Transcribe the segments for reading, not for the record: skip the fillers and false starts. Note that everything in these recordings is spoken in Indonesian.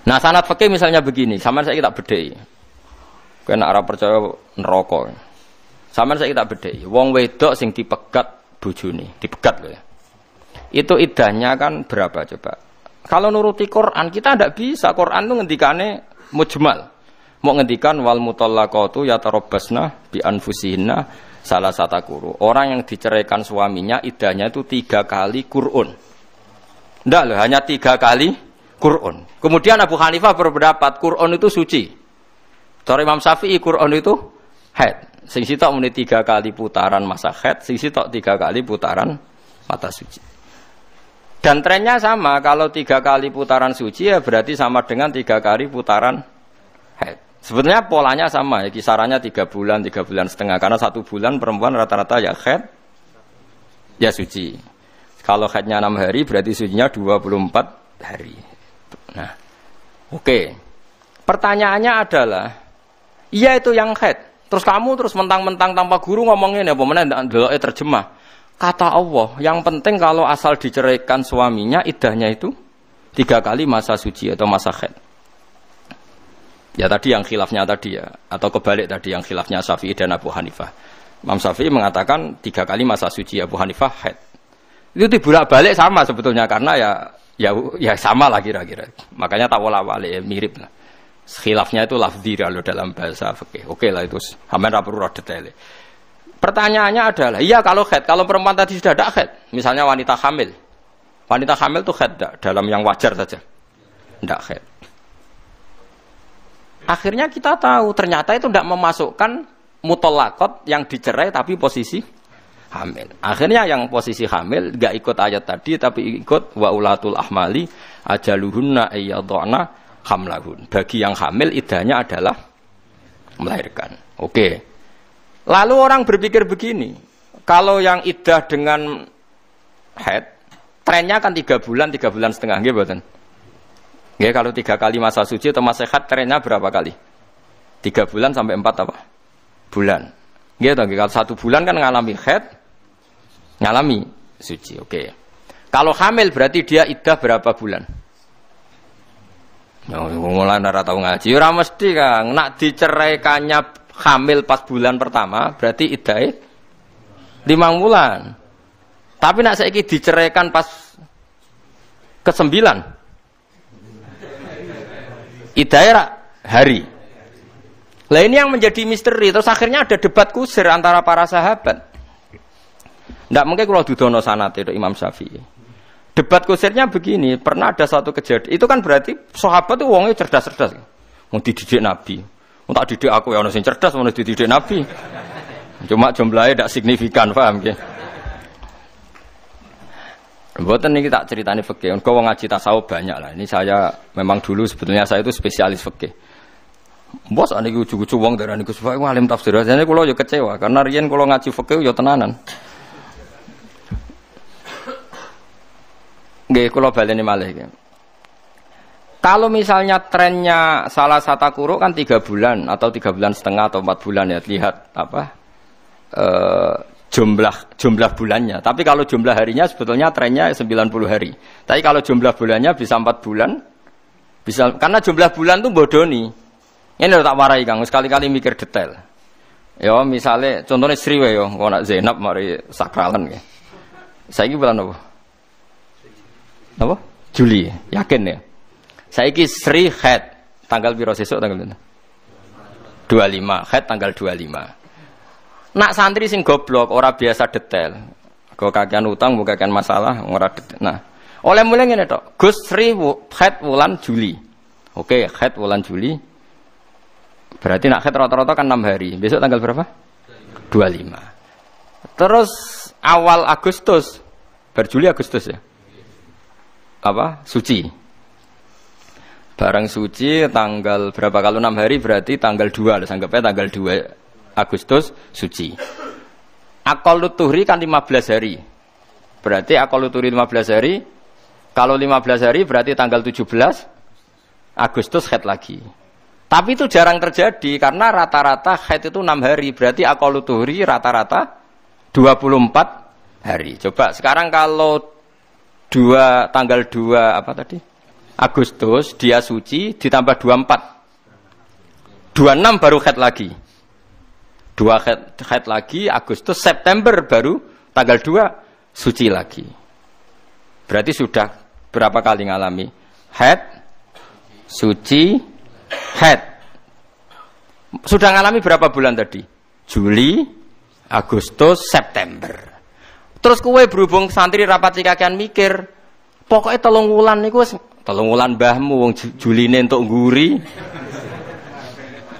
Nah, sanad fikih misalnya begini, sampean saya tak bedheki. Kena ora percaya neraka. Sampeyan saiki tak bedheki, wong wedok sing dipegat bojone, dipegat lho ya. Itu iddahnya kan berapa coba? Kalau nuruti Quran kita ndak bisa. Quran itu ngendikane mujmal. Mau ngendikan wal mutallaqatu yatarabbasna bi anfusihinna salasata quru. Orang yang diceraikan suaminya iddahnya itu 3 kali qur'un. Ndak loh, hanya 3 kali qur'un. Kemudian Abu Hanifah berpendapat qur'un itu suci. Cara Imam Syafi'i qur'un itu haid. Sing sitok muni 3 kali putaran masa haid, sing sitok 3 kali putaran mata suci. Dan trennya sama, kalau 3 kali putaran suci ya berarti sama dengan 3 kali putaran haid. Sebetulnya polanya sama ya, kisarannya 3 bulan, 3 bulan setengah. Karena 1 bulan perempuan rata-rata ya haid, ya suci. Kalau haidnya 6 hari berarti sucinya 24 hari. Nah, oke. Pertanyaannya adalah, iya itu yang haid. Terus kamu terus mentang-mentang tanpa guru ngomongin ya, pemenang ndelok terjemah. Kata Allah, yang penting kalau asal diceraikan suaminya iddahnya itu 3 kali masa suci atau masa haid. Ya tadi yang khilafnya tadi ya, atau kebalik tadi yang khilafnya Syafi'i dan Abu Hanifah. Imam Syafi'i mengatakan 3 kali masa suci, Abu Hanifah haid. Itu dibolak-balik sama sebetulnya karena ya sama lah kira-kira. Makanya tawala-wali mirip lah. Khilafnya itu lafzi kalau dalam bahasa fikih. Oke lah itu hampir perlu detail. Pertanyaannya adalah, iya kalau haid, kalau perempuan tadi sudah ada haid, misalnya wanita hamil. Wanita hamil itu haid dalam yang wajar saja. Tidak haid. Akhirnya kita tahu ternyata itu tidak memasukkan mutallaqat yang dicerai tapi posisi hamil. Akhirnya yang posisi hamil enggak ikut ayat tadi tapi ikut wa ulatul ahmali ajaluhunna ayyadhana hamlahun. Bagi yang hamil iddahnya adalah melahirkan. Oke. Lalu orang berpikir begini, kalau yang iddah dengan haid, trennya kan 3 bulan, 3 bulan setengah, nggih mboten? Nggih, kalau 3 kali masa suci atau masa haid trennya berapa kali? 3 bulan sampai 4 apa? Bulan. Nggih to, kalau 1 bulan kan ngalami haid, ngalami suci. Oke. Kalau hamil berarti dia iddah berapa bulan? Mulai ora tau ngaji ora mesti Kang, nak diceraikannya hamil pas bulan pertama berarti iddahe 5 bulan. Tapi nak saiki diceraikan pas ke-9 iddahe hari. Lah ini yang menjadi misteri, terus akhirnya ada debat kusir antara para sahabat. Ndak mungkin kalau dudono sanate Imam Syafi'i. Debat kusirnya begini, pernah ada satu kejadian. Itu kan berarti sahabat itu wongnya cerdas-cerdas. Mau dididik Nabi. Mau tak didik aku ya ono sing cerdas, mau dididik Nabi. Cuma jumlahnya tidak signifikan, paham nggih? Mboten niki tak ceritani fikih. Engko wong ngaji tasawuf banyak lah. Ini saya memang dulu sebetulnya saya itu spesialis fikih. Bos ane ujug-ujug wong darani Gus Pak alim tafsir. Jane kula yo kecewa karena riyen kula ngaji fikih yo tenanan. Nggih, kula baleni malih iki. Kalau misalnya trennya salah satu kuruk kan 3 bulan atau 3 bulan setengah atau 4 bulan ya, lihat apa jumlah bulannya. Tapi kalau jumlah harinya sebetulnya trennya 90 hari. Tapi kalau jumlah bulannya bisa 4 bulan, bisa karena jumlah bulan tuh bodoni. Ini udah tak warai Kang, sekali-kali mikir detail. Ya misalnya contohnya Sri wae yo, kok nak Zainab mari sakralan nggih. Saiki bulan apa? Apa? Juli, yakin ya? Saiki Sri haid tanggal piro sesuk tanggal 25, haid tanggal 25. Nak santri sing goblok ora biasa detail. Kok kakean utang bukan kakean masalah ora detail. Nah, oleh mulai ngene tok. Gus Sri haid wulan Juli. Oke, haid wulan Juli. Berarti nak haid rata-rata kan 6 hari. Besok tanggal berapa? 25. Terus awal Agustus, berjuli Agustus ya. Apa? Suci. Barang suci tanggal berapa? Kalau 6 hari berarti tanggal 2. Anggapnya tanggal 2 Agustus suci. Aqallut tuhri kan 15 hari. Berarti aqallut tuhri 15 hari. Kalau 15 hari berarti tanggal 17 Agustus haid lagi. Tapi itu jarang terjadi karena rata-rata haid itu 6 hari. Berarti aqallut tuhri rata-rata 24 hari. Coba sekarang kalau tanggal 2 apa tadi? Agustus dia suci ditambah 24. 26 baru haid lagi. 2 haid lagi Agustus, September baru tanggal 2 suci lagi. Berarti sudah berapa kali ngalami? Haid, suci, haid. Sudah ngalami berapa bulan tadi? Juli, Agustus, September. Terus kowe berhubung santri rapat cikakian mikir, pokoknya 3 wulan niku wis 3 wulan mbahmu wong Juline entuk ngguri.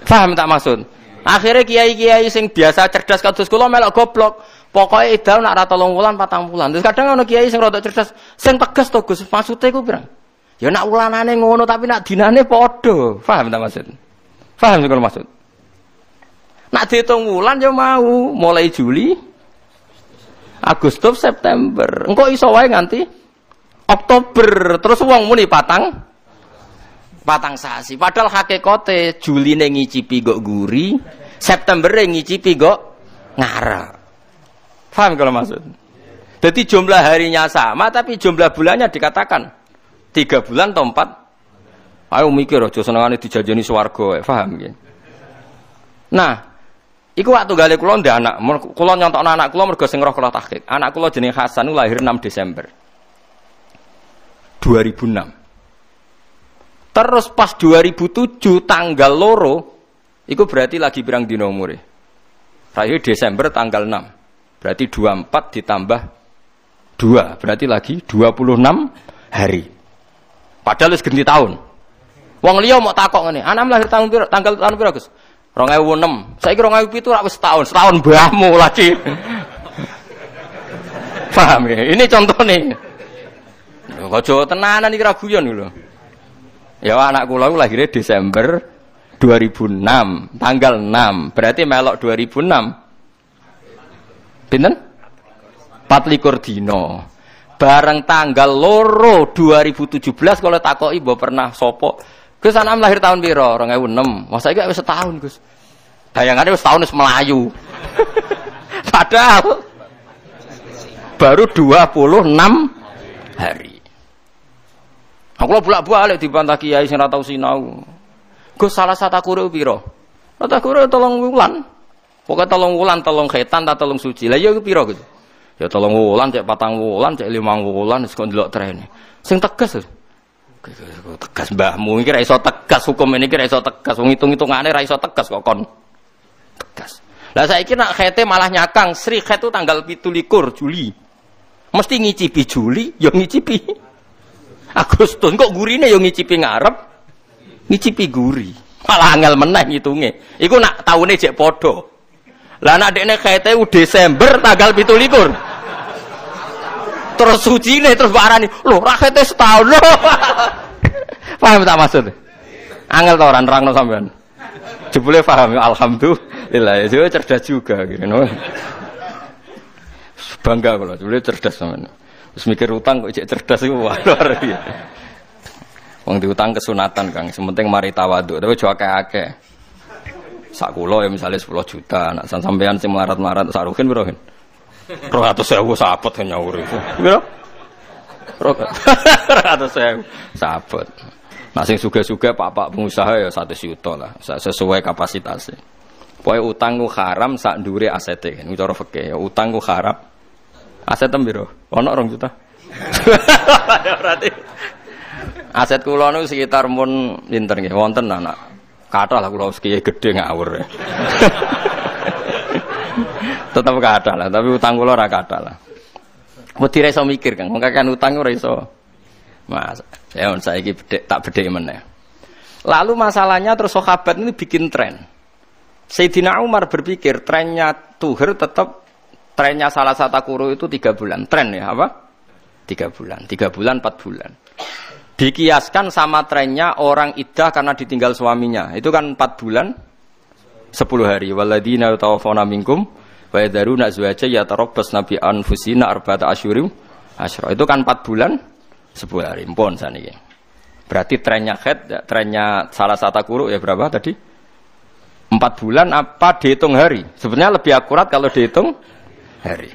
Paham tak maksud? Akhirnya kiai-kiai sing biasa cerdas kados kula melok goblok. Pokoknya idal nak ra 3 wulan 4 wulan. Terus kadang ana kiai sing rada cerdas, sing tegas to Gus, maksude ku pirang? Ya nak wulanane ngono tapi nak dinane padha. Paham tak maksud? Paham sing kula maksud? Nak dihitung wulan ya mau mulai Juli, Agustus, September. Engko iso wae nganti Oktober. Terus wong muni patang sasi. Padahal hakikate Juline ngicipi kok guri, September ngicipi kok ngarep. Paham kalau maksud? Jadi jumlah harinya sama tapi jumlah bulannya dikatakan 3 bulan atau 4. Ayo mikir aja senengane dijajani swarga, paham nggih? Nah, iku waktu gale kula ndak anak, kula nyontokno anak kula mergo sing roh kula tahqiq. Anak kula jenenge Hasan lahir 6 Desember 2006. Terus pas 2007 tanggal loro, iku berarti lagi pirang dina umure. Lahir Desember tanggal 6. Berarti 24 ditambah 2, berarti lagi 26 hari. Padahal wis ganti tahun. Wong liya mau takok ngene, anak lahir tanggal tahun pira, Gus? 2006. Saiki 2007 rak wis setahun mbahmu lagi. Paham ya? Ini contohnya. Aja tenanan iki ra guyon lho. Ya anak kula lahirnya Desember 2006, tanggal 6. Berarti melok 2006. Pinten? 24 dina. Bareng tanggal loro 2017 kalau takoki mbok pernah sapa? Gus anak lahir tahun pira? 2006. Wah saiki wis setahun, Gus. Bayangane wis setahun wis melayu. Padahal baru 26 hari. Aku bolak-balik dibantah kiai sing ora tau sinau. Gus salah satu kure pira? Rata kure 3 wulan. Pokoke 3 wulan 3 khitan ta 3 suci. Lah ya pira Gus? Ya 3 wulan cek 4 wulan cek 5 wulan wis kok ndelok trene. Sing tegas. Tegas mbahmu iki ra iso tegas hukum ini iki ra iso tegas. Wong hitung-hitungane ra iso tegas kok kon. Tegas. Lah saiki nak khete malah nyakang Sri khet itu tanggal 17 Juli. Mesti ngicipi Juli, ya ngicipi Agustus. Kok gurine ya ngicipi ngarep, ngicipi guri. Malah angel meneh ngitunge. Iku nak taune jek padha. Lah nak dekne khete Desember tanggal 17. Terus sucine terus barani, lho ra khete setahun lho. Paham tak maksud? Angel to ora nerangno sampean. Jebule paham alhamdulillah. Ya cerdas juga gitu. Bangga kalau jebule cerdas sampean. Terus mikir utang kok cek cerdas iku luar biasa. Wong diutang kesunatan Kang, sementing mari tawadhu, tapi aja akeh-akeh. Sak kula ya misale 10 juta, nek sampean sing melarat-melarat saruhin piro kan? 200.000 sapet nyawur iku. Piro? 200.000 sapet. Nah sing sugih-sugih pak-pak pengusaha ya 100 juta lah, sesuai kapasitasnya. Pokoke utang ku haram sak ndure asete, niku cara fikih. Utang ku haram. Aset piro? Ono 2 juta. Ya berarti aset kula niku sekitar mun pinter nggih wonten anak. Kathah lah kula kiye gedhe ngawur. Tetep kathah lah, tapi utang kula ora kathah lah. Wedi ra iso mikir Kang, wong kakean utang ora iso. Mas, ya saiki bedhek tak bedheki meneh. Lalu masalahnya terus sahabat ini bikin tren. Sayyidina Umar berpikir trennya tuhur tetap trennya salah satu kuru itu 3 bulan. Tren ya apa? 3 bulan. 3 bulan, 4 bulan. Dikiaskan sama trennya orang iddah karena ditinggal suaminya. Itu kan 4 bulan 10 hari. Waladina tawaffawna minkum wa yadharuna azwaja yatarabbasna bi anfusina arba'ata asyhurin asyra. Itu kan 4 bulan 10 hari. Mpun saniki. Berarti trennya haid, trennya salah satu kuru ya berapa tadi? 4 bulan apa dihitung hari? Sebenarnya lebih akurat kalau dihitung hari.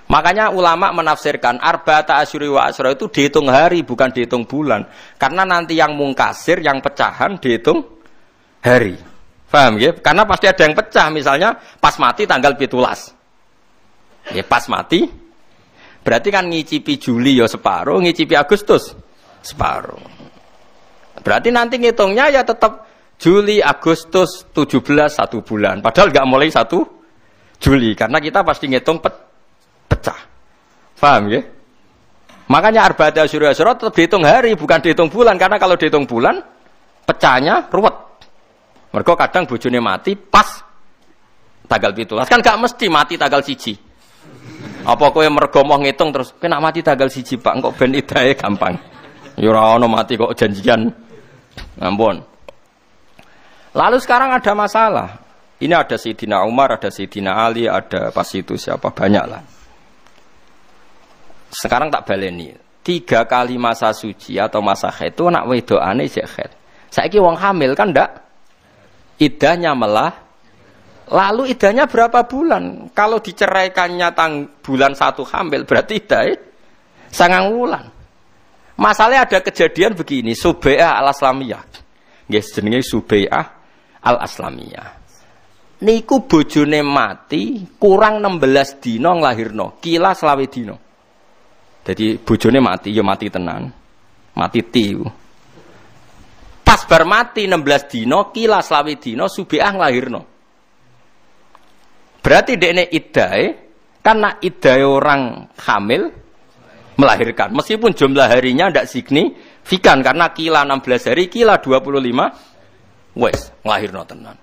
Makanya ulama menafsirkan arba'ata asyuri wa asyra itu dihitung hari bukan dihitung bulan. Karena nanti yang mungkasir, yang pecahan dihitung hari. Paham ya? Karena pasti ada yang pecah, misalnya pas mati tanggal 17. Ya pas mati berarti kan ngicipi Juli ya separuh, ngicipi Agustus separuh. Berarti nanti ngitungnya ya tetap Juli, Agustus, 17 1 bulan. Padahal nggak mulai 1 Juli karena kita pasti ngitung pecah. Paham ya? Makanya arba'ata asyuri asyra tetap dihitung hari bukan dihitung bulan karena kalau dihitung bulan pecahnya ruwet. Mergo kadang bojone mati pas tanggal 17. Kan gak mesti mati tanggal 1. Apa kowe mergo mau ngitung terus kena mati tanggal 1 Pak, kok ben idahe gampang. Ya ora ono mati kok janjian. Ampun. Lalu sekarang ada masalah. Ini ada Sayyidina Umar, ada Sayyidina Ali, ada pas itu siapa banyak lah. Sekarang tak baleni 3 kali masa suci atau masa haid itu nak wedokane isih haid. Saiki wong hamil kan ndak iddahnya melah. Lalu iddahnya berapa bulan? Kalau diceraikannya bulan 1 hamil berarti iddahnya 9 bulan. Masalahnya ada kejadian begini, Subai'ah al-Aslamiyah. Nggih jenenge Subai'ah al-Aslamiyah. Niku bojone mati kurang 16 dina nglahirno, kila 20 dina. Jadi bojone mati, ya mati tenan. Mati tiu. Pas bar mati 16 dina, kila 20 dina Subai'ah nglahirno. Berarti dekne iddahe karena iddahe orang hamil melahirkan. Meskipun jumlah harinya tidak signifikan karena kila 16 hari, kila 25 wes nglahirno tenan.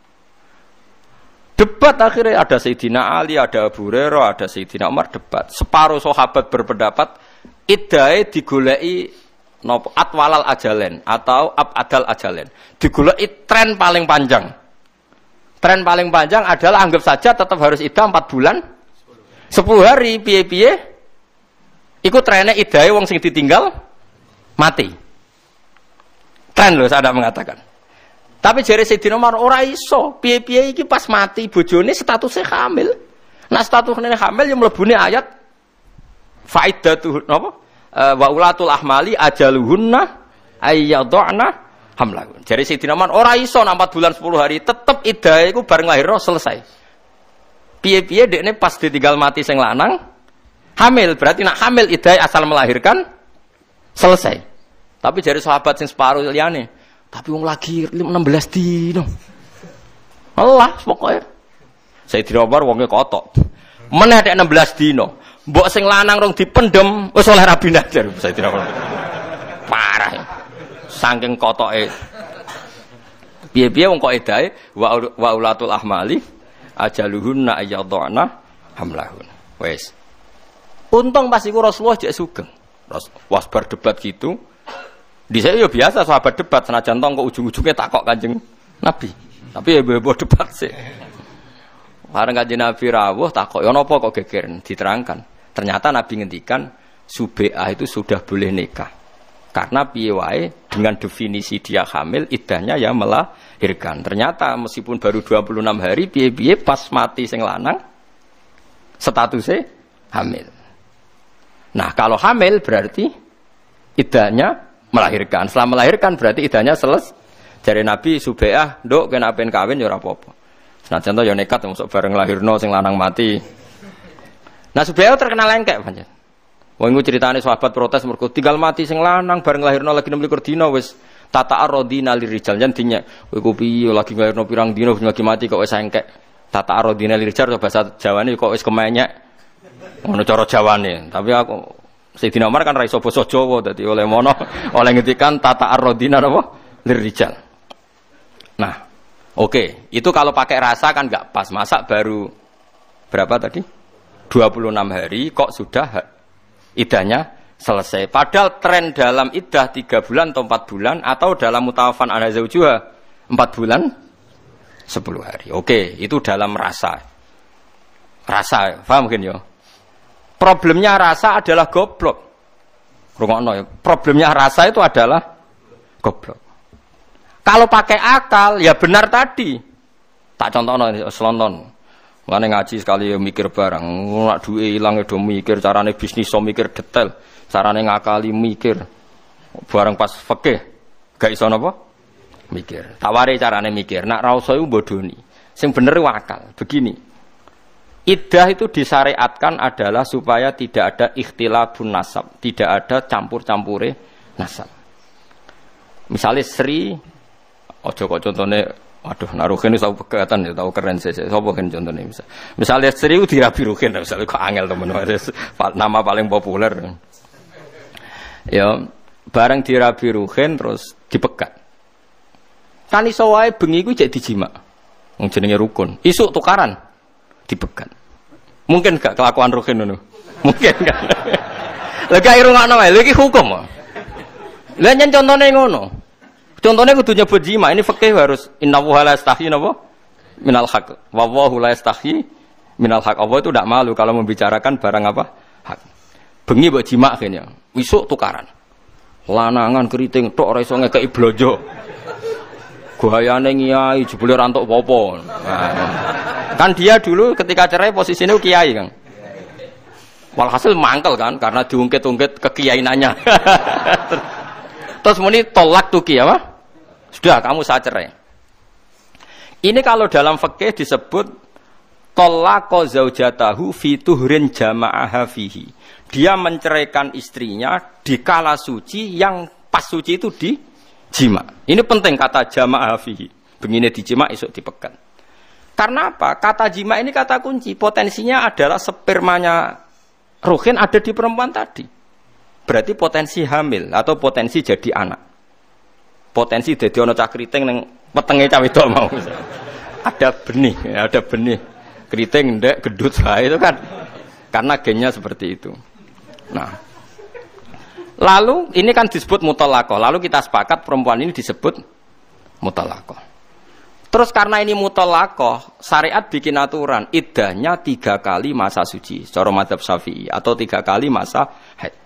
Debat akhirnya ada Sayyidina Ali, ada Abu Hurairah, ada Sayyidina Umar debat. Separuh sahabat berpendapat iddahe digoleki napa atwalal ajalen atau abadal ajalen. Digoleki tren paling panjang. Tren paling panjang adalah anggap saja tetap harus iddah 4 bulan 10 hari piye-piye iku trennya iddahe wong sing ditinggal mati. Tren lho saya mengatakan. Tapi jare Sayyidina Umar ora iso, piye-piye iki pas mati bojone statusnya hamil. Nah statusnya hamil yang mlebune ayat faidatu napa? Wa ulatul ahmali ajaluhunna ayyadhna hamlahun. Jare Sayyidina Umar ora iso 4 bulan 10 hari, tetep iddahe iku bareng lahirno selesai. Piye-piye dekne pas ditinggal mati sing lanang hamil, berarti nak hamil iddahe asal melahirkan selesai. Tapi jare sahabat sing separuh liyane, tapi wong lagi 16 dino. Allah pokoknya. Sayyidina Umar wonge kotok. Meneh nek 16 dino, mbok sing lanang rong dipendem wis oleh rabi najar Sayyidina Umar. Parah. Saking kotoke. Piye-piye wong kok edahe wa ulatul ahmali ajaluhunna ayyadhna hamlahun. Wes. Untung pas iku Rasulullah jek sugeng. Was bar debat gitu. Di saya ya biasa sahabat debat senajan tong kok ujung-ujungnya takok Kanjeng Nabi. Tapi ya bebo debat sih. Bareng Kanjeng Nabi rawuh takok, "Ya napa kok geger?" Diterangkan. Ternyata Nabi ngendikan Subai'ah itu sudah boleh nikah. Karena piye wae dengan definisi dia hamil, iddahnya ya melahirkan. Ternyata meskipun baru 26 hari, piye-piye pas mati sing lanang statusnya hamil. Nah, kalau hamil berarti iddahnya melahirkan. Setelah melahirkan berarti iddahnya selesai. Jare Nabi Subai'ah, "Nduk kena apen kawin ya ora apa-apa." Senajan to ya nekat masuk bareng lahirno sing lanang mati. Nah, Subai'ah terkenal lengkek pancen. Wong iku critane sahabat protes mergo tinggal mati sing lanang bareng lahirno lagi 26 dina wis tata'arradina lirijal jan dinyek. Kowe piye lagi lahirno pirang dina lagi mati kok wis engkek. Tata'arradina lirijal bahasa Jawane kok wis kemenyek. Ngono cara Jawane. Tapi aku Sayyidina Umar kan ra iso basa Jawa dadi oleh mono oleh ngendikan tata'arradina napa lirijal. Nah, oke, itu kalau pakai rasa kan enggak pas. Masa baru berapa tadi? 26 hari kok sudah iddahnya selesai. Padahal tren dalam iddah 3 bulan atau 4 bulan atau dalam mutawafan ana zaujuha 4 bulan 10 hari. Oke, itu dalam rasa. Rasa, paham mungkin ya? Problemnya rasa adalah goblok. Rungokno ya. Problemnya rasa itu adalah goblok. Kalau pakai akal ya benar tadi. Tak contohno selonton. Mulane ngaji sekali ya mikir barang, nak duwe ilang do mikir, carane bisnis so mikir detail, carane ngakali mikir. Barang pas fikih gak iso napa? Mikir. Tawari carane mikir, nak ra usah bodoni. Sing bener wakal. Begini. Iddah itu disyariatkan adalah supaya tidak ada ikhtilafun nasab, tidak ada campur-campure nasab. Misalnya Sri, ojo kok contohnya, waduh, naruhin itu tahu pegatan ya, tahu keren sih. Sopo kan contohnya misalnya Sri itu dirabi ruhin, misalnya kok angel teman-teman, nama paling populer. Ya, barang dirabi ruhin terus dipegat. Kan iso wae bengi iku jadi jima. Wong jenenge rukun. Isuk tukaran dipegat. Mungkin gak kelakuan ruhin ngono. Mungkin gak. Lah gak irungakno wae, lha iki hukum. Lah nyen contone ngono. Contohnya kudu nyebut jima, ini fikih harus innallaha la yastahi napa? Minal haq. Wallahu la yastahi minal haq. Allah itu tidak malu kalau membicarakan barang apa? Hak. Bengi mbok jima akhirnya. Isuk tukaran. Lanangan keriting tok ora iso ngekeki blojo. Gayane kiai jebule ora entuk apa-apa. Kan dia dulu ketika cerai posisinya kiai, Kang. Walhasil mangkel kan karena diungkit-ungkit kekiainannya. Terus muni tolak tuki apa? Sudah kamu saya cerai. Ini kalau dalam fikih disebut talaqa zaujatahu fi tuhrin jama'aha fihi. Dia menceraikan istrinya di kala suci yang pas suci itu di jima. Ini penting kata jama'aha fihi. Begini di jima esok dipegat. Karena apa? Kata jima ini kata kunci. Potensinya adalah spermanya ruhin ada di perempuan tadi. Berarti potensi hamil atau potensi jadi anak. Potensi dadi ana cah kriting ning wetenge cah wedok mau. Ada benih kriting ndek gedut wae itu kan. Karena gennya seperti itu. Nah. Lalu ini kan disebut mutalaqah. Lalu kita sepakat perempuan ini disebut mutalaqah. Terus karena ini mutalaqah, syariat bikin aturan iddahnya 3 kali masa suci secara mazhab Syafi'i atau 3 kali masa haid.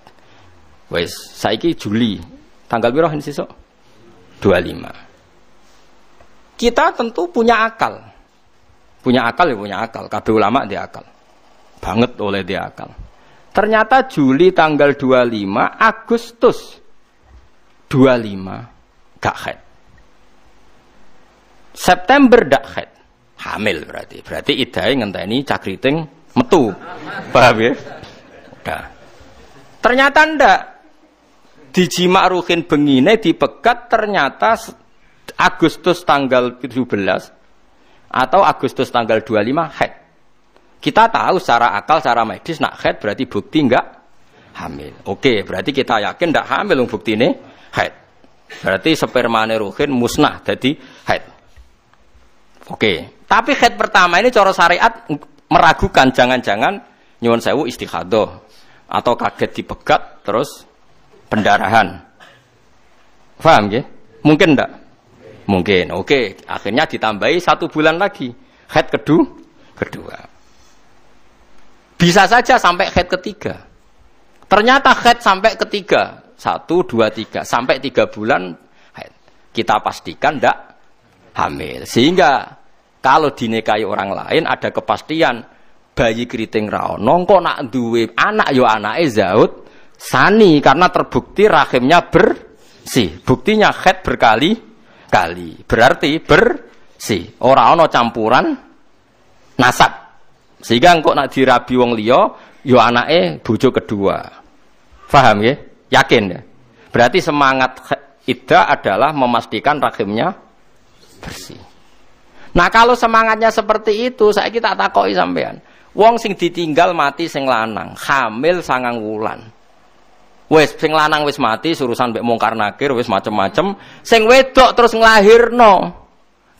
Wes, saiki Juli. Tanggal piro sesuk? 25. Kita tentu punya akal. Punya akal. Kabeh ulama dia akal. Banget oleh dia akal. Ternyata Juli tanggal 25, Agustus 25 gak haid. September gak haid. Hamil berarti. Berarti iddahe ngenteni cakriting metu. Paham ya? Udah. Ternyata ndak. Dijima ruhin bengine dipegat ternyata Agustus tanggal 17 atau Agustus tanggal 25 haid. Kita tahu secara akal, secara medis nak haid berarti bukti enggak hamil. Oke, berarti kita yakin enggak hamil bukti ini haid. Berarti spermane ruhin musnah jadi haid. Oke, tapi haid pertama ini cara syariat meragukan jangan-jangan nyuwun sewu istikhadah atau kaget dipegat terus pendarahan. Paham ya? Mungkin enggak? Mungkin. Oke, akhirnya ditambahi 1 bulan lagi. Haid kedua. Bisa saja sampai haid ketiga. Ternyata haid sampai ketiga. 1, 2, 3. Sampai 3 bulan haid. Kita pastikan enggak hamil. Sehingga kalau dinikahi orang lain ada kepastian bayi keriting ra ono kok nak duwe anak yo anake zaud sani karena terbukti rahimnya bersih. Buktinya haid berkali-kali. Berarti bersih. Ora ana campuran nasab. Sehingga engko nak dirabi wong liya ya anake bojo kedua. Paham ya? Yakin ya? Berarti semangat iddah adalah memastikan rahimnya bersih. Nah, kalau semangatnya seperti itu, saya tak takoki sampean. Wong sing ditinggal mati sing lanang, hamil 9 wulan. Wes sing lanang wis mati urusan mbek mungkar nakir wis macem-macem, sing wedok terus nglahirno.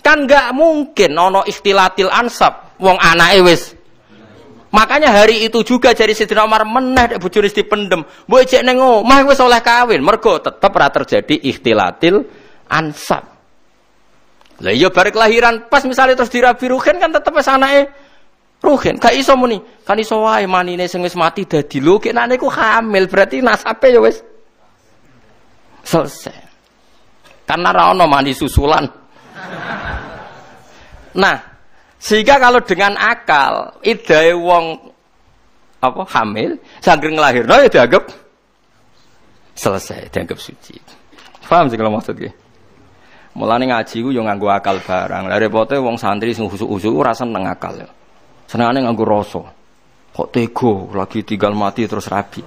Kan enggak mungkin ana ikhtilatil ansab, wong anake wis. Makanya hari itu juga jadi Sidina Umar meneh nek bojone dipendem. Mbok cek ning omah wis oleh kawin, mergo tetep ora terjadi ikhtilatil ansab. Lah iya bareng kelahiran pas misalnya terus dirabi ruhin kan tetep wis anake ruhin, gak iso muni. Kan iso wae manine sing wis mati dadi lho kek nek niku hamil berarti nasabe ya wis selesai. Karena ra ono mani susulan. Nah, Sehingga kalau dengan akal, iddahe wong apa hamil, sangger nglahirno ya dianggap selesai, dianggap suci. Paham sih kalau maksudnya? Mulane ngaji ku yo nganggo akal barang. Lah repote wong santri sing khusuk-khusuk ora seneng akal ya. Senengane nganggo rasa. Kok tega lagi tinggal mati terus rabi.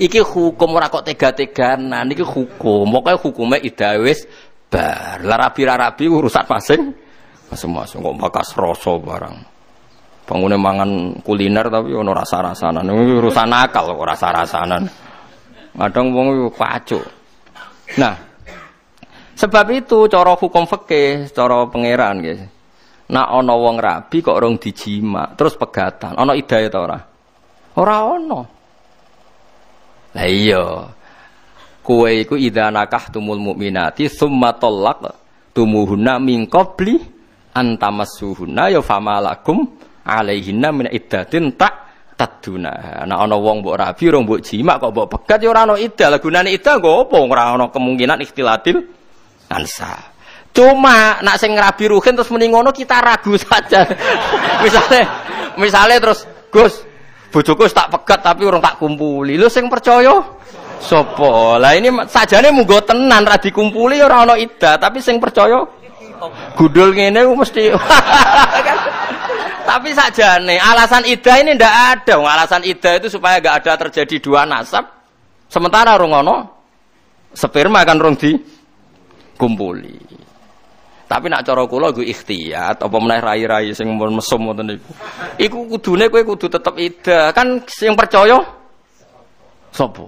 Iki hukum ora kok tega-teganan, iki hukum. Pokoke hukume iddah wis bar. Lah rabi urusan masing-masing kok bakas rasa barang. Bangune mangan kuliner tapi ono rasa-rasanan. Urusan akal kok rasa-rasanan. Kadang wong yo kacuk. Nah, sebab itu cara hukum fikih, cara pangeran guys. Nak ana wong rabi kok rong dijima, terus pegatan. Ana iddah ta ora? Ora ana. Lah iya. Kowe iku idza nakahtumul mukminati tsumma talaq tumuhunna min qabli antamassuhunna ya famalakum alaihinna min iddatin taduna. Nek ana wong mbok rabi ora mbok jima kok mbok pegat ya ora ana iddah. Lah gunane iddah nggo apa ora ana kemungkinan ikhtilatil ansa. Cuma nak sing rabi ruhin terus muni ngono kita ragu saja. Misale terus Gus bojoku tak pegat tapi urung tak kumpuli. Lho sing percaya sapa? Lah ini sajane munggo tenan ra dikumpuli ora ana iddah, tapi sing percaya gundul ngene mesti. Tapi sajane alasan iddah ini ndak ada. Alasan iddah itu supaya enggak ada terjadi dua nasab. Sementara urung ana sperma kan urung dikumpuli. Tapi nak cara kula nggo ikhtiyat apa meneh rai-rai sing mesum ngoten niku. Iku kudune kowe kudu tetep iddah. Kan sing percaya sapa?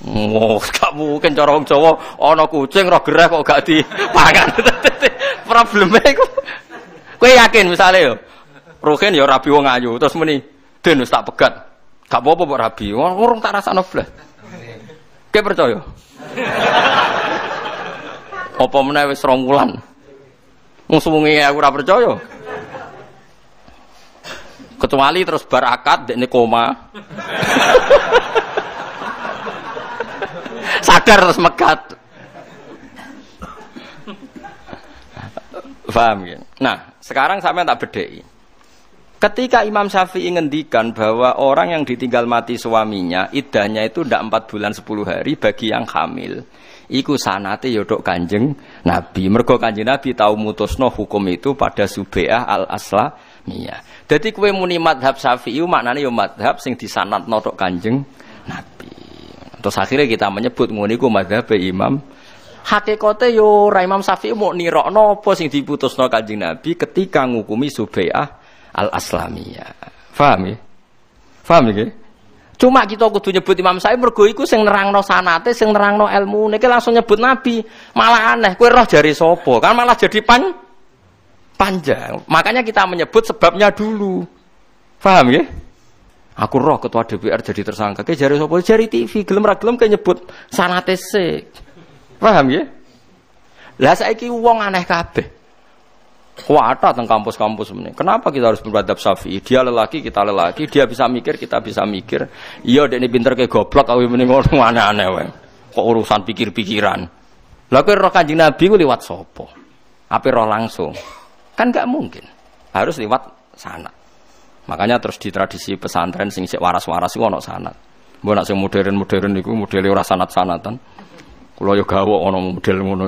Oh, gak mungkin cara wong Jawa ana kucing roh gereh kok gak dipangan. Probleme iku. Kowe yakin misale yo Ruhin ya rabi wong ayu terus muni den wis tak pegat. Gak apa-apa kok rabi. Urung tak rasakno blas. Kowe percaya? Apa meneh wis 2 wulan. Wong suwengi aku ora percaya. Kecuali terus bar akad dekne koma. Sadar terus megat. Paham ya? Nah, sekarang sampean tak bedheki. Ketika Imam Syafi'i ngendikan bahwa orang yang ditinggal mati suaminya iddahnya itu ndak 4 bulan 10 hari bagi yang hamil. Iku sanate yodok Kanjeng Nabi. Mergo Kanjeng Nabi tahu mutusno hukum itu pada Subai'ah al-Aslamiyah. Dadi kowe muni mazhab Syafi'i maknane yo mazhab sing disanadno tok Kanjeng Nabi. Terus akhirnya kita menyebut ngono iku mazhab Imam. Hakikate yo ora Imam Syafi'i mau nirokno apa sing diputusno Kanjeng Nabi ketika ngukumi Subai'ah al-Aslamiyah. Paham ya? Paham ya? Cuma kita kudu nyebut Imam Syafi'i mergo iku sing nerangno sanate, sing nerangno ilmune. Iki langsung nyebut Nabi. Malah aneh, kowe roh jari sapa? Kan malah jadi panjang. Makanya kita menyebut sebabnya dulu. Paham ya? Aku roh ketua DPR jadi tersangka. Ki jari sapa? Jari TV. Gelem ra gelem ke nyebut sanate sik. Paham ya? Lah saiki wong aneh kabeh. Kuat teng kampus-kampus ini. Kenapa kita harus beradab Syafi'i? Dia lelaki, kita lelaki. Dia bisa mikir, kita bisa mikir. Iya, dekne pinter kayak goblok. Aku mending ngono aneh-aneh wae. Kok urusan pikir-pikiran. Lah kowe roh Kanjeng Nabi ku liwat sapa? Ape roh langsung? Kan enggak mungkin. Harus liwat sanad. Makanya terus di tradisi pesantren sing sik waras-waras iku ana sanad. Mbok nek sing modern-modern niku modele ora sanad-sanatan. Kula yo gawok ana model ngono.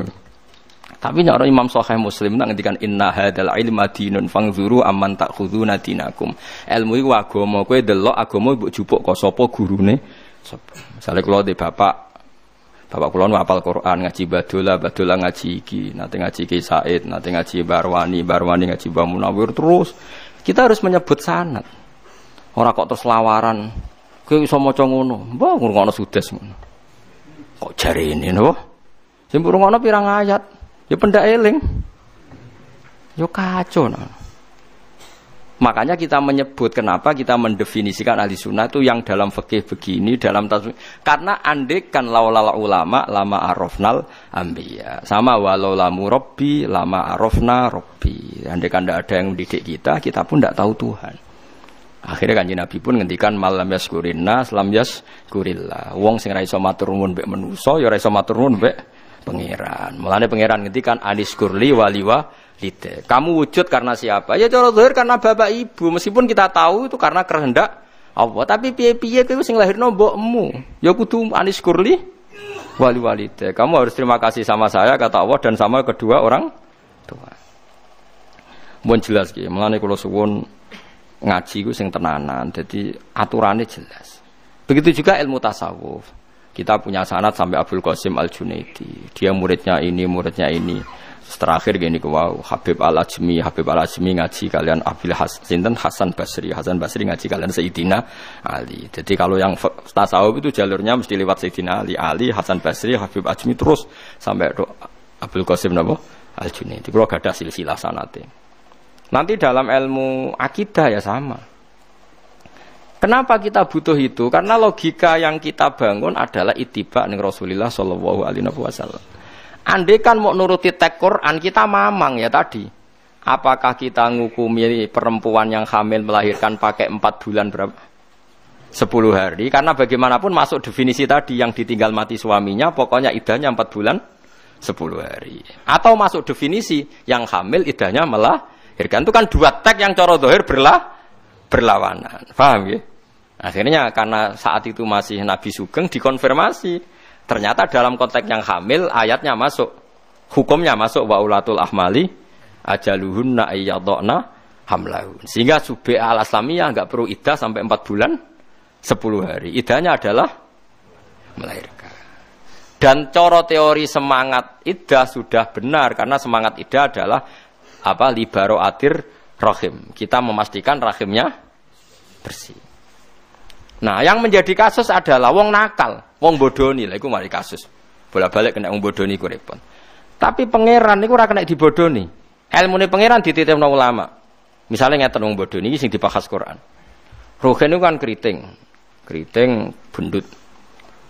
Tapi nyara Imam Sahih Muslim nang ngendikan inna hadzal ilma dinun fangzuru amman ta'khuduna dinakum. Ilmu iku agama, kowe delok agama mbok jupuk kok sapa gurune. Misale kula di bapak kula nu hafal Quran, ngaji badola ngaji iki, nate ngaji Ki Said, nate ngaji Barwani ngaji Mbah Munawir terus. Kita harus menyebut sanad. Ora kok terus lawaran. Kowe iso maca ngono. Mbah ngono sudes ngono. Kok jarene napa? Sing ngono pirang ayat? Ya pendak eling. Ya kacau. Nah. Makanya kita menyebut kenapa kita mendefinisikan ahli sunnah itu yang dalam fikih begini, dalam tasawuf. Karena andekan laulal ulama lama arafnal anbiya. Sama walau lamu rabbi lama arafna rabbi. Andekan tidak ada yang mendidik kita pun tidak tahu Tuhan. Akhirnya Kanjeng Nabi pun ngendikan malam yaskurinna lam yaskurillah. Wong sing ra iso matur nuwun mbek manusa ya ora iso matur nuwun mbek pangeran. Mulane pangeran ngendikan aniskurli waliwa lide. Kamu wujud karena siapa? Ya cara zahir karena bapak ibu. Meskipun kita tahu itu karena kehendak Allah. Tapi piye-piye kowe sing lahirno mbokmu. Ya kudu anis kurli wali walide. Kamu harus terima kasih sama saya kata Allah dan sama kedua orang tua. Mun jelas ki. Mulane kula suwun ngaji ku sing tenanan. Jadi aturannya jelas. Begitu juga ilmu tasawuf. Kita punya sanad sampai Abdul Qasim Al-Junaidi. Dia muridnya ini, muridnya ini. Terakhir gini wow, Habib Al-Ajmi ngaji kalian Hasan Basri ngaji kalian Sayyidina Ali. Jadi kalau yang tasawuf itu jalurnya mesti lewat Sayyidina Ali, Hasan Basri, Habib Ajmi terus sampai Abdul Qasim Al-Junaidi. Kalau gak ada silsilah sanate. Nanti dalam ilmu akidah ya sama. Kenapa kita butuh itu? Karena logika yang kita bangun adalah ittiba ning Rasulullah sallallahu alaihi wasallam. Andai kan mau nuruti teks Quran kita mamang ya tadi. Apakah kita ngukumi perempuan yang hamil melahirkan pakai 4 bulan berapa? 10 hari. Karena bagaimanapun masuk definisi tadi yang ditinggal mati suaminya pokoknya iddahnya 4 bulan 10 hari. Atau masuk definisi yang hamil iddahnya melahirkan. Itu kan dua teks yang cara zahir berlawanan. Paham ya? Akhirnya karena saat itu masih Nabi Sugeng dikonfirmasi. Ternyata dalam konteks yang hamil ayatnya masuk. Hukumnya masuk wa ulatul ahmali ajaluhunna ayyadna hamlahun. Sehingga subi al-aslamiyah enggak perlu iddah sampai 4 bulan 10 hari. Iddahnya adalah melahirkan. Dan coro teori semangat iddah sudah benar karena semangat iddah adalah libaro atir rahim. Kita memastikan rahimnya bersih. Nah, yang menjadi kasus adalah wong nakal, wong bodoni, lha iku mari kasus. Bolak-balik kena wong bodoni ku repot. Tapi pangeran niku ora kena dibodoni. Ilmune pangeran dititipno ulama. Misale ngeten wong bodoni iki sing dibahas Quran. Rohen niku kan keriting bundut.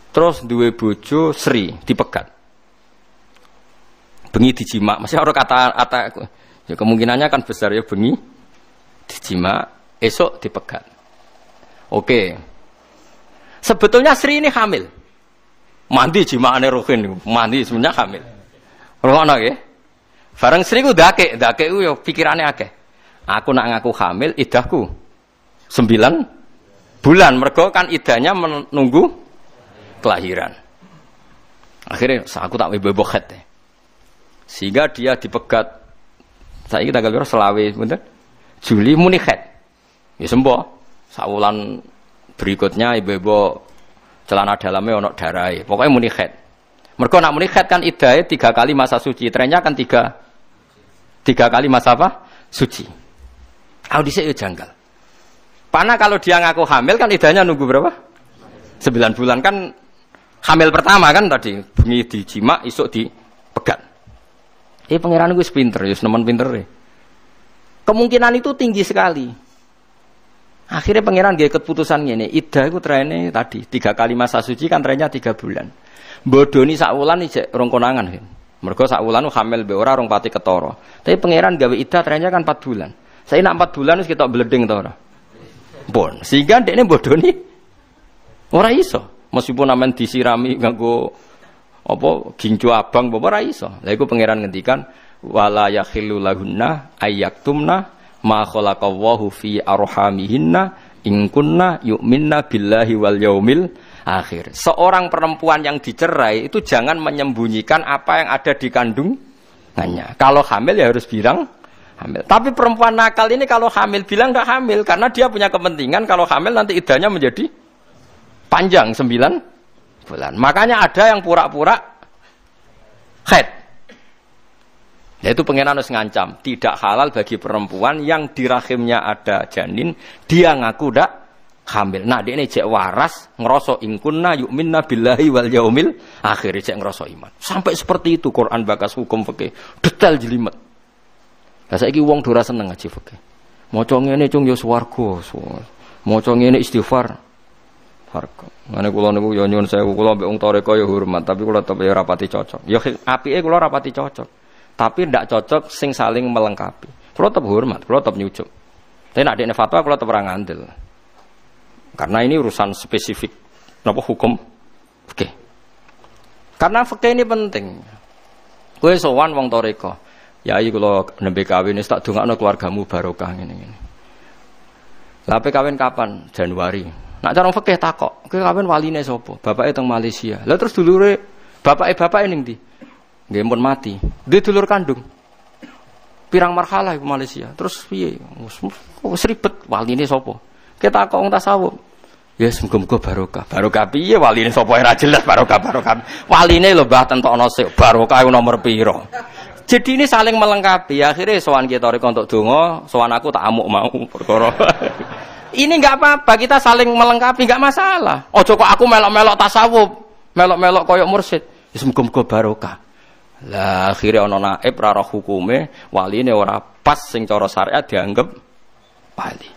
Terus duwe bojo Sri dipegat. Bengi dijima, masih ora kata ya kemungkinannya kan besar ya bengi dijima, esok dipegat. Oke. Sebetulnya Sri ini hamil. Mandi jimaane Rohin, mandi sebenarnya hamil. Rono nggih. Bareng Sri ku dake ku yo pikirane akeh. Aku nak ngaku hamil iddahku 9 bulan. Mergo kan iddahnya menunggu kelahiran. Akhirnya aku tak bebokhet. Sehingga dia dipegat. Saiki tanggal piro selawe bener. Juli muni khet. Ya sembo. Sawulan berikutnya ibu-ibu celana dalamnya ono darai. Pokoknya muni khed. Mergo nak muni khed kan iddahe 3 kali masa suci. Trennya kan 3 kali masa apa? Suci. Audisi yo janggal. Karena kalau dia ngaku hamil kan iddahnya nunggu berapa? 9 bulan kan hamil pertama kan tadi. Bengi dijima, isuk dipegat. Pangeran gue pinter, ya nemen pinter deh. Kemungkinan itu tinggi sekali. Akhirnya pangeran gak keputusan ini. Iddah itu trennya tadi 3 kali masa suci kan trennya 3 bulan. Bodoni sakwulan iki rong konangan kan. Mergo sakwulan hamil be ora rong pati ketara. Tapi pangeran gawe iddah trennya kan 4 bulan. Saya nak 4 bulan wis ketok bleding ta ora? Pun. Sehingga dekne bodoni ora iso. Meskipun amen disirami nganggo ginjo abang ora iso. Lha iku pangeran ngendikan wala yakhillu lahunna ayyaktumna ma khalaqallahu fi arhamihinna in kunna yu'minna billahi wal yaumil akhir. Seorang perempuan yang dicerai itu jangan menyembunyikan apa yang ada di kandungannya. Kalau hamil ya harus bilang hamil. Tapi perempuan nakal ini kalau hamil bilang enggak hamil karena dia punya kepentingan kalau hamil nanti iddahnya menjadi panjang 9 bulan. Makanya ada yang pura-pura haid. Yaitu pengenan harus ngancam, tidak halal bagi perempuan yang di rahimnya ada janin, dia ngaku ndak hamil. Nah, dia ini cek waras, ngerasa ingkunna yu'minna billahi wal yaumil akhir, cek ngerasa iman. Sampai seperti itu Quran bakas hukum fikih, detail jelimet. Lah saiki wong dora seneng ngaji fikih. Maca ngene cung yo swarga. Maca ngene istighfar. Farqa. Ngene kula niku yo nyuwun sewu, kula mbek wong toreko yo hormat, tapi kula tetep yo rapati cocok. Yo apike kula rapati cocok. Tapi tidak cocok sing saling melengkapi. Kalau tetap hormat, kalau tetap nyucuk. Tapi nak ada fatwa, kalau tetap orang andel. Karena ini urusan spesifik. Kenapa hukum? Oke. Karena fikih ini penting. Kowe sowan wong toreko. Yai kula nembe kawin wis tak dongakno keluargamu barokah ngene-ngene. Lah kawin kapan? Januari. Nak cara fikih takok, kowe kawin waline sapa? Bapake teng Malaysia. Lah terus dulure bapake ning ndi? Nggih mun mati. Dia dulur kandung. Pirang marhalah iku Malaysia. Terus piye? Wis ribet waline sapa? Kita takok wong tasawuf. Ya muga-muga barokah. Barokah piye waline sapa ora jelas barokah. Waline lho Mbah tentokno sik barokah nomor piro. Jadi ini saling melengkapi. Akhirnya sowan kita rek untuk donga, sowan aku tak amuk mau perkara. Ini enggak apa-apa, kita saling melengkapi, enggak masalah. Ojo kok aku melok-melok tasawuf, melok-melok koyok mursyid. Wis muga-muga barokah. Lah akhirnya ana naib ra roh hukume, waline ora pas sing cara syariat dianggap wali.